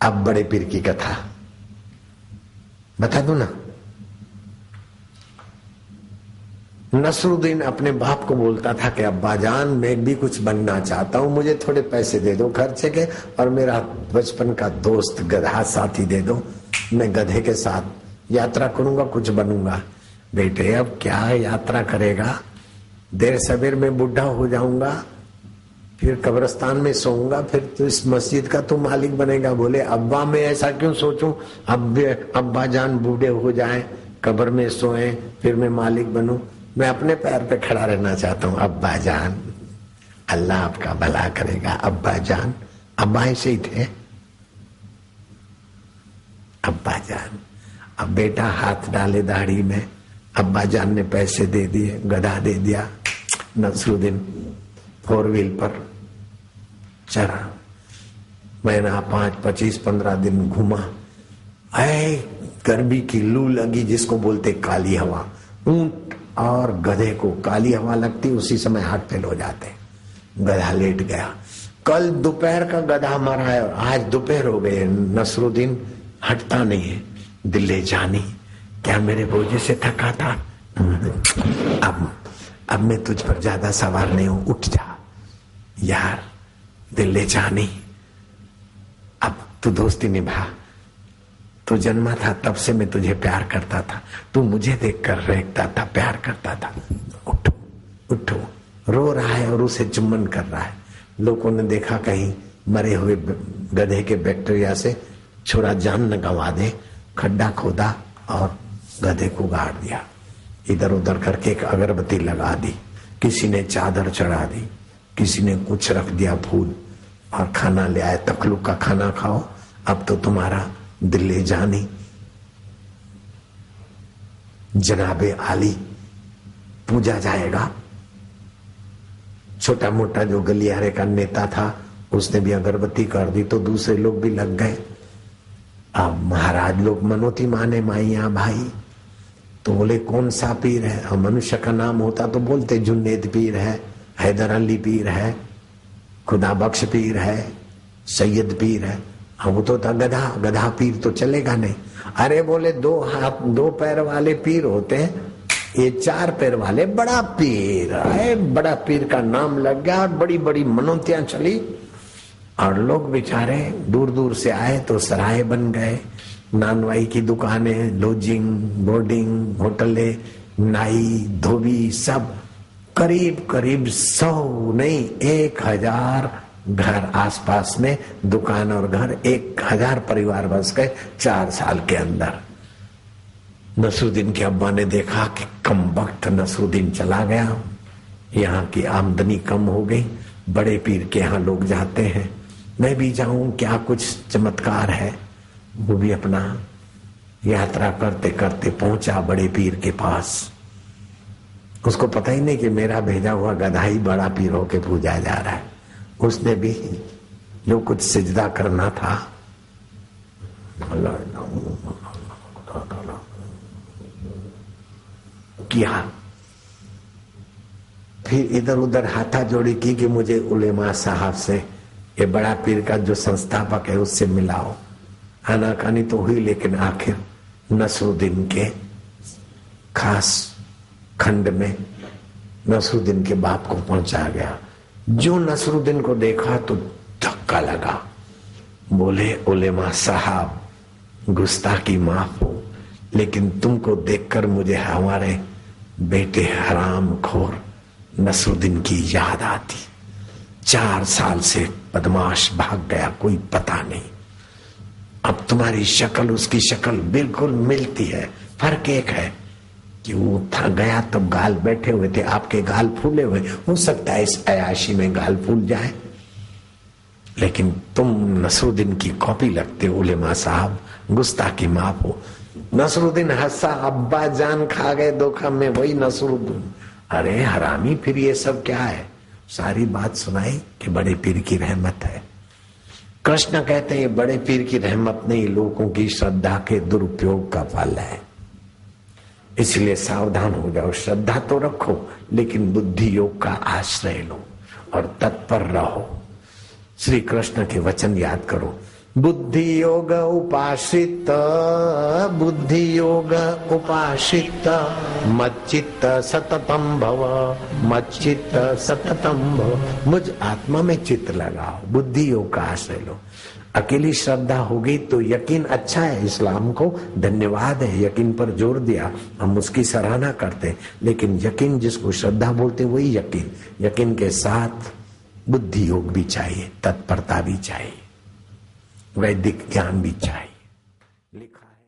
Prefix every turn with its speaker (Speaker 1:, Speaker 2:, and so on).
Speaker 1: अब बड़े पीर की कथा बता दो ना। नसरुद्दीन अपने बाप को बोलता था कि अब्बा जान मैं भी कुछ बनना चाहता हूँ, मुझे थोड़े पैसे दे दो खर्चे के, और मेरा बचपन का दोस्त गधा साथी दे दो, मैं गधे के साथ यात्रा करूंगा, कुछ बनूंगा। बेटे अब क्या यात्रा करेगा, देर सवेर में बुढ़ा हो जाऊंगा, फिर कब्रिस्तान में सोऊंगा, फिर तो इस मस्जिद का तू मालिक बनेगा। बोले अब्बा मैं ऐसा क्यों सोचूं, अब्बा जान बूढ़े हो जाएं, कब्र में सोए, फिर मैं मालिक बनूं। मैं अपने पैर पे खड़ा रहना चाहता हूँ। अब्बा जान अल्लाह आपका भला करेगा। अब्बा जान, अब्बा ऐसे ही थे, अब्बा जान। अब बेटा हाथ डाले दाढ़ी में, अब्बा जान ने पैसे दे दिए, गधा दे दिया। नसरुद्दीन 4 व्हील पर चढ़ा, महीना 5, 25, 15 दिन घूमा। ऐ गर्मी की लू लगी जिसको बोलते काली हवा। ऊंट और गधे को काली हवा लगती, उसी समय हार्ट फेल हो जाते, गधा लेट गया। कल दोपहर का गधा मरा है और आज दोपहर हो गए, नसरुद्दीन हटता नहीं है। दिल्ली जानी क्या मेरे बोझे से थका था, अब मैं तुझ पर ज्यादा सवार नहीं हूं, उठ जा यार। दिल्ली जानी अब तू दोस्ती निभा, तू जन्मा था तब से मैं तुझे प्यार करता था, तू मुझे देखकर रेखता था, प्यार करता था। उठो उठो। रो रहा है और उसे चुम्बन कर रहा है। लोगों ने देखा कहीं मरे हुए गधे के बैक्टीरिया से छोरा जान न गंवा दे, खड्डा खोदा और गधे को गाड़ दिया। इधर उधर करके एक अगरबत्ती लगा दी, किसी ने चादर चढ़ा दी, किसी ने कुछ रख दिया फूल, और खाना ले आए, तकलुक का खाना खाओ, अब तो तुम्हारा दिल्ली जानी जनाबे आली पूजा जाएगा। छोटा मोटा जो गलियारे का नेता था उसने भी अगरबत्ती कर दी, तो दूसरे लोग भी लग गए। अब महाराज लोग मनोती माने माइया भाई, तो बोले कौन सा पीर है, और मनुष्य का नाम होता तो बोलते जुन्नेद पीर है, हैदर अली पीर है, खुदा बख्श पीर है, सैयद पीर है। वो तो था गधा, गधा पीर तो चलेगा नहीं। अरे बोले 2 हाथ 2 पैर वाले पीर होते हैं, ये 4 पैर वाले बड़ा पीर है। बड़ा पीर का नाम लग गया और बड़ी बड़ी मनोतियां चली, और लोग बेचारे दूर दूर से आए तो सराय बन गए, नानवाई की दुकानें, लॉजिंग, बोर्डिंग, होटलें, नाई, धोबी, सब करीब करीब 100 नहीं 1000 घर आसपास में, दुकान और घर, 1000 परिवार बस गए 4 साल के अंदर। नसरुद्दीन के अब्बा ने देखा कि कम वक्त नसरुद्दीन चला गया, यहाँ की आमदनी कम हो गई, बड़े पीर के यहाँ लोग जाते हैं, मैं भी जाऊं, क्या कुछ चमत्कार है। वो भी अपना यात्रा करते करते पहुंचा बड़े पीर के पास। उसको पता ही नहीं कि मेरा भेजा हुआ गधा ही बड़ा पीर होके पूजा जा रहा है। उसने भी जो कुछ सिजदा करना था किया, फिर इधर उधर हाथा जोड़ी की कि मुझे उलेमा साहब से, ये बड़ा पीर का जो संस्थापक है उससे मिलाओ। आनाकानी तो हुई, लेकिन आखिर नसरुद्दीन के खास खंड में नसरुद्दीन के बाप को पहुंचा गया। जो नसरुद्दीन को देखा तो धक्का लगा, बोले उलेमा साहब गुस्ताखी माफ हो, लेकिन तुमको देखकर मुझे हमारे बेटे हराम खोर नसरुद्दीन की याद आती। 4 साल से बदमाश भाग गया, कोई पता नहीं। अब तुम्हारी शक्ल उसकी शक्ल बिल्कुल मिलती है, फर्क एक है कि वो था गया तब गाल बैठे हुए थे, आपके गाल फूले हुए। हो सकता है इस अयाशी में गाल फूल जाए, लेकिन तुम नसरुद्दीन की कॉपी लगते हो उलेमा साहब, गुस्ताखी माफ हो। नसरुद्दीन हंसा, अब्बा जान खा गए धोखा में, वही नसरुद्दीन। अरे हरामी, फिर ये सब क्या है? सारी बात सुनाई कि बड़े पीर की रहमत है। कृष्ण कहते हैं बड़े पीर की रहमत नहीं, लोगों की श्रद्धा के दुरुपयोग का फल है। इसलिए सावधान हो जाओ, श्रद्धा तो रखो लेकिन बुद्धि योग का आश्रय लो और तत्पर रहो। श्री कृष्ण के वचन याद करो, बुद्धि योग उपासित, बुद्धि योग उपासित, मच्चित्त सततम भव, मच्चित्त सततम भव। मुझ आत्मा में चित्त लगाओ, बुद्धि योग का आश्रय लो। अकेली श्रद्धा हो गई तो यकीन अच्छा है, इस्लाम को धन्यवाद है, यकीन पर जोर दिया, हम उसकी सराहना करते। लेकिन यकीन जिसको श्रद्धा बोलते वही यकीन, यकीन के साथ बुद्धि योग भी चाहिए, तत्परता भी चाहिए, वैदिक ज्ञान भी चाहिए।